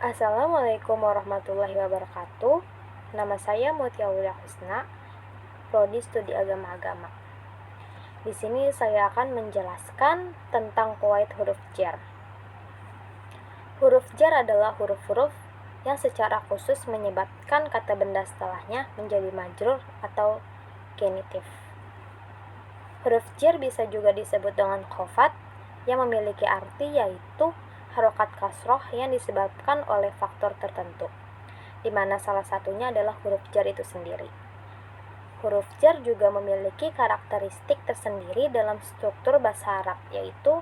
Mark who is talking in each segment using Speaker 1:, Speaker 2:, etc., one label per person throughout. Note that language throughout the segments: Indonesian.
Speaker 1: Assalamualaikum warahmatullahi wabarakatuh. Nama saya Mutia Aulia Husna, Prodi Studi Agama. Di sini saya akan menjelaskan tentang qawaid huruf jar. Huruf jar adalah huruf-huruf yang secara khusus menyebabkan kata benda setelahnya menjadi majrur atau genitif. Huruf jar bisa juga disebut dengan khofat yang memiliki arti yaitu harokat kasroh yang disebabkan oleh faktor tertentu, di mana salah satunya adalah huruf jar itu sendiri. Huruf jar juga memiliki karakteristik tersendiri dalam struktur bahasa Arab, yaitu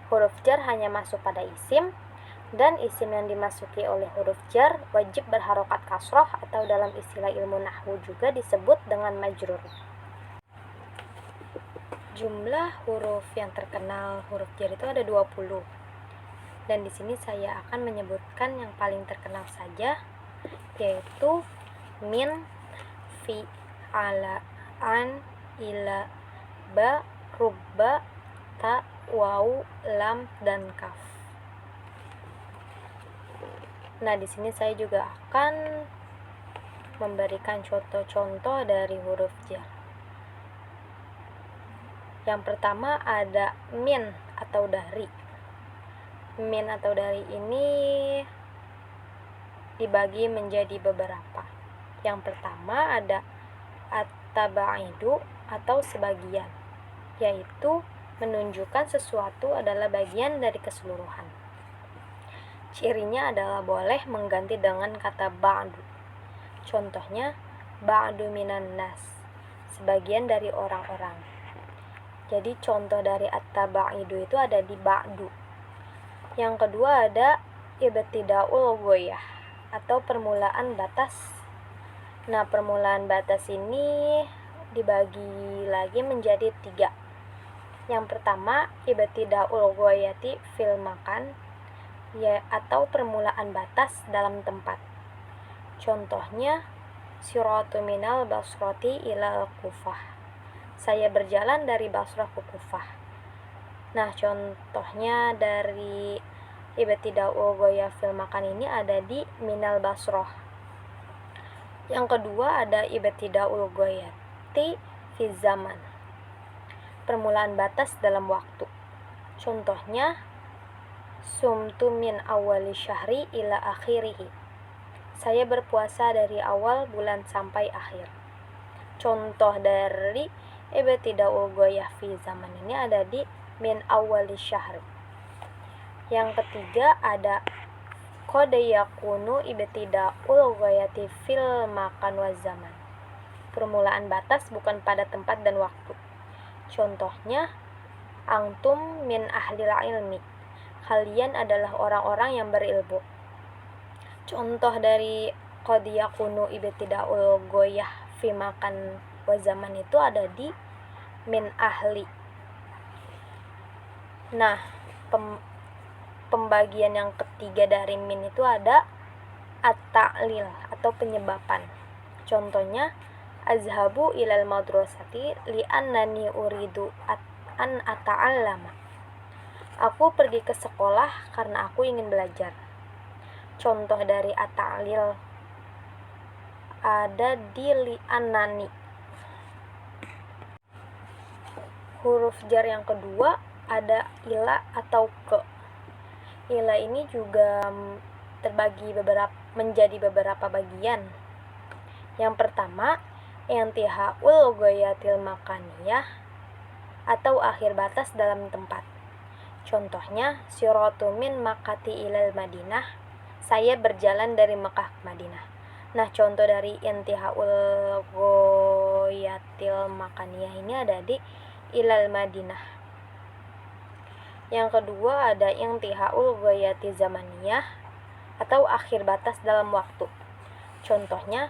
Speaker 1: huruf jar hanya masuk pada isim, dan isim yang dimasuki oleh huruf jar wajib berharokat kasroh atau dalam istilah ilmu nahwu juga disebut dengan majrur. Jumlah huruf yang terkenal huruf jar itu ada 20. Dan di sini saya akan menyebutkan yang paling terkenal saja, yaitu min, fi, ala, an, ila, ba, rubba, ta, waw, lam, dan kaf. Nah, di sini saya juga akan memberikan contoh-contoh dari huruf jar. Yang pertama ada min atau dari. Min atau dari ini dibagi menjadi beberapa. Yang pertama ada at-tabaidu atau sebagian, yaitu menunjukkan sesuatu adalah bagian dari keseluruhan. Cirinya adalah boleh mengganti dengan kata ba'du. Contohnya ba'du minan nas, sebagian dari orang-orang. Jadi contoh dari at-tabaidu itu ada di ba'du. Yang kedua ada ibtidaul ghoyah atau permulaan batas. Nah, permulaan batas ini dibagi lagi menjadi 3. Yang pertama ibtidaul ghoyati fil makan, ya, atau permulaan batas dalam tempat. Contohnya siratu minal basrati ilal kufah, saya berjalan dari Basrah ke Kufah. Nah, contohnya dari ibtidaul ghoyah fil makan ini ada di minal basroh. Yang kedua ada ibtidaul ghoyati fi zaman, permulaan batas dalam waktu. Contohnya sumtu min awali syahri ila akhirihi, saya berpuasa dari awal bulan sampai akhir. Contoh dari ibtidaul ghoyah fi zaman ini ada di min awali syahr. Yang ketiga ada qad yakunu ibtidaul ghayati fil makan wa zaman, permulaan batas bukan pada tempat dan waktu. Contohnya antum min ahlil ilmi, kalian adalah orang-orang yang berilmu. Contoh dari qad yakunu ibtidaul ghayah fi makan wa zaman itu ada di min ahli. Nah, pembagian yang ketiga dari min itu ada at-ta'lil atau penyebaban. Contohnya azhabu ilal madrasati li'annani uridu an ata'allama, aku pergi ke sekolah karena aku ingin belajar. Contoh dari at-ta'lil ada di li'annani. Huruf jar yang kedua ada ila atau ke. Ila ini juga terbagi menjadi beberapa bagian. Yang pertama, intihaul ghayatil makaniyah atau akhir batas dalam tempat. Contohnya siratu min Makkati ilal Madinah, saya berjalan dari Mekah ke Madinah. Nah, contoh dari intihaul ghayatil makaniyah ini ada di ilal Madinah. Yang kedua ada intihaul ghayati zamaniyah atau akhir batas dalam waktu. Contohnya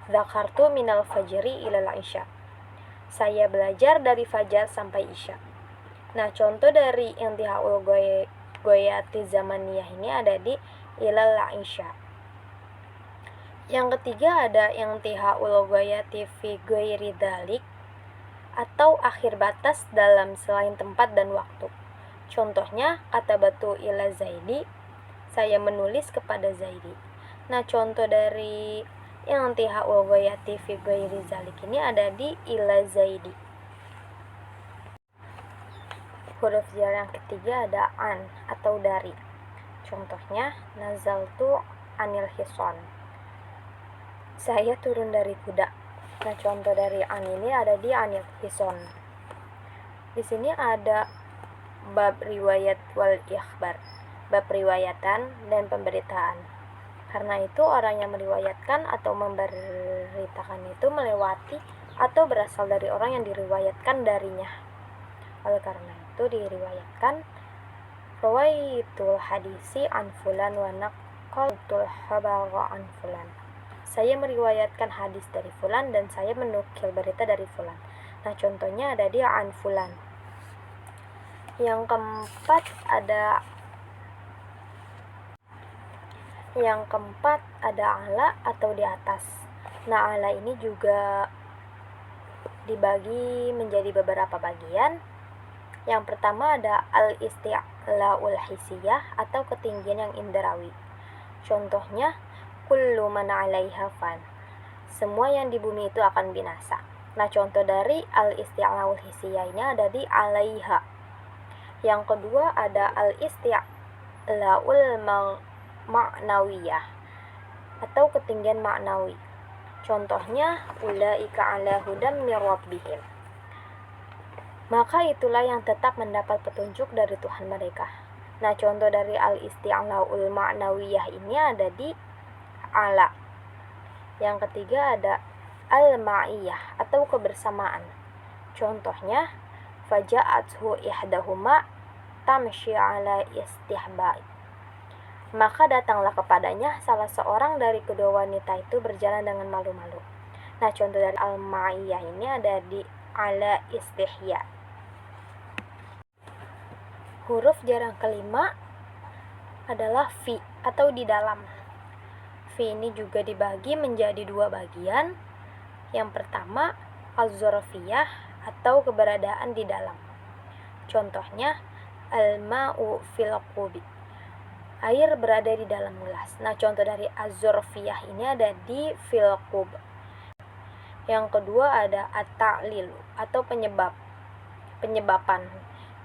Speaker 1: dzakartu minal fajri ilal isya, saya belajar dari fajar sampai isya. Nah, contoh dari intihaul ghayati zamaniyah ini ada di ilal isya. Yang ketiga ada intihaul ghayati fi ghairi dzalik atau akhir batas dalam selain tempat dan waktu. Contohnya kata batu ila zaidi, saya menulis kepada Zaidi. Nah, contoh dari yang intihaul ghayati fi ghairi zalik ini ada di ila Zaidi. Huruf jar yang ketiga ada an atau dari. Contohnya, nazaltu anil hison. Saya turun dari kuda. Nah, contoh dari an ini ada di anil hison. Di sini ada bab riwayat wal ikhbar, bab riwayatan dan pemberitaan. Karena itu orang yang meriwayatkan atau memberitakan itu melewati atau berasal dari orang yang diriwayatkan darinya. Oleh karena itu diriwayatkan rawaitul hadisi an fulan wa naqaltul khabara an fulan. Saya meriwayatkan hadis dari fulan dan saya menukil berita dari fulan. Nah, contohnya ada di an fulan. Yang keempat ada ala atau di atas. Nah, ala ini juga dibagi menjadi beberapa bagian. Yang pertama ada al-isti'la'ul hisiyah atau ketinggian yang indrawi. Contohnya, kullu man 'alaiha fan. Semua yang di bumi itu akan binasa. Nah, contoh dari al-isti'la'ul hisiyah ini ada di 'alaiha. Yang kedua ada al-isti'la'ul ma'nawiyah atau ketinggian maknawi. Contohnya, ulaika 'ala hudam mir rabbihim. Maka itulah yang tetap mendapat petunjuk dari Tuhan mereka. Nah, contoh dari al-isti'la'ul ma'nawiyah ini ada di ala. Yang ketiga ada al-ma'iyah atau kebersamaan. Contohnya, faja'athu ihdahuma tamshi 'ala istihba'i. Maka datanglah kepadanya salah seorang dari kedua wanita itu berjalan dengan malu-malu. Nah, contoh dari al-ma'iyah ini ada di ala istihya. Huruf jar yang kelima adalah fi atau di dalam. Fi ini juga dibagi menjadi dua bagian. Yang pertama, az-zarfiyah atau keberadaan di dalam. Contohnya, al-ma'u fil qubi. Air berada di dalam gelas. Nah, contoh dari az-zarfiyah ini ada di fil qub. Yang kedua ada at-ta'lil atau penyebaban.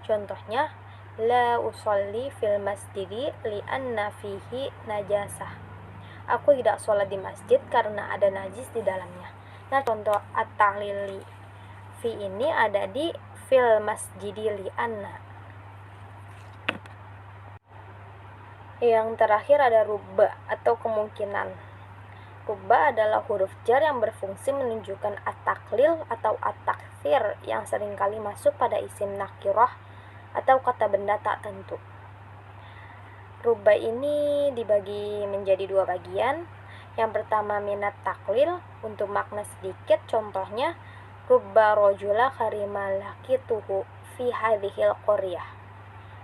Speaker 1: Contohnya, la usolli fil masjidi li'anna fihi najasah. Aku tidak sholat di masjid karena ada najis di dalamnya. Nah, contoh at-ta'lili fi ini ada di fil masjidi li'anna. Yang terakhir ada rubba atau kemungkinan. Rubba adalah huruf jar yang berfungsi menunjukkan at-taklil atau at-takfir yang seringkali masuk pada isim nakirah atau kata benda tak tentu. Rubba ini dibagi menjadi dua bagian. Yang pertama minat taklil untuk makna sedikit. Contohnya, rubba rojula karima lakituhu fi hadhil qaryah.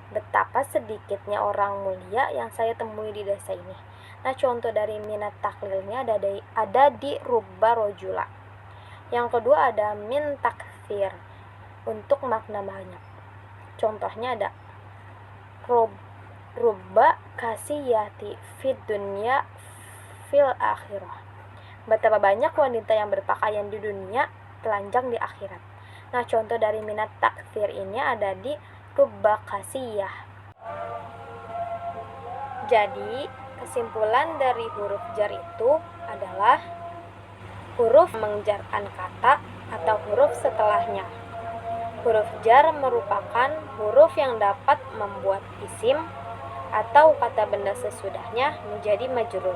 Speaker 1: Betapa sedikitnya orang mulia yang saya temui di desa ini. Nah, contoh dari minat taklilnya ada di rubba rojula. Yang kedua ada min takfir untuk makna banyak. Contohnya ada rubba kasiyati fid dunya fil akhirah. Betapa banyak wanita yang berpakaian di dunia, telanjang di akhirat. Nah, contoh dari minat takfir ini ada di rubba kasiyah. Jadi, kesimpulan dari huruf jar itu adalah huruf menjarkan kata atau huruf setelahnya. Huruf jar merupakan huruf yang dapat membuat isim atau kata benda sesudahnya menjadi majrur.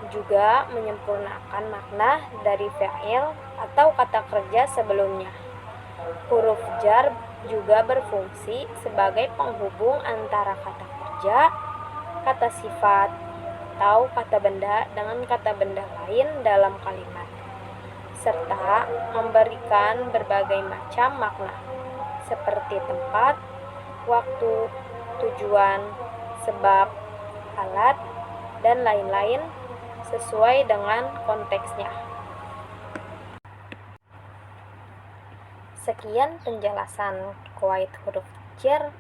Speaker 1: Juga menyempurnakan makna dari fi'il atau kata kerja sebelumnya. Huruf jar juga berfungsi sebagai penghubung antara kata kerja, kata sifat, atau kata benda dengan kata benda lain dalam kalimat, serta memberikan berbagai macam makna, seperti tempat, waktu, tujuan, sebab, alat, dan lain-lain sesuai dengan konteksnya. Sekian penjelasan qawaid huruf jar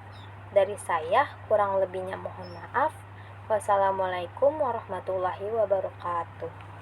Speaker 1: dari saya, kurang lebihnya mohon maaf. Wassalamualaikum warahmatullahi wabarakatuh.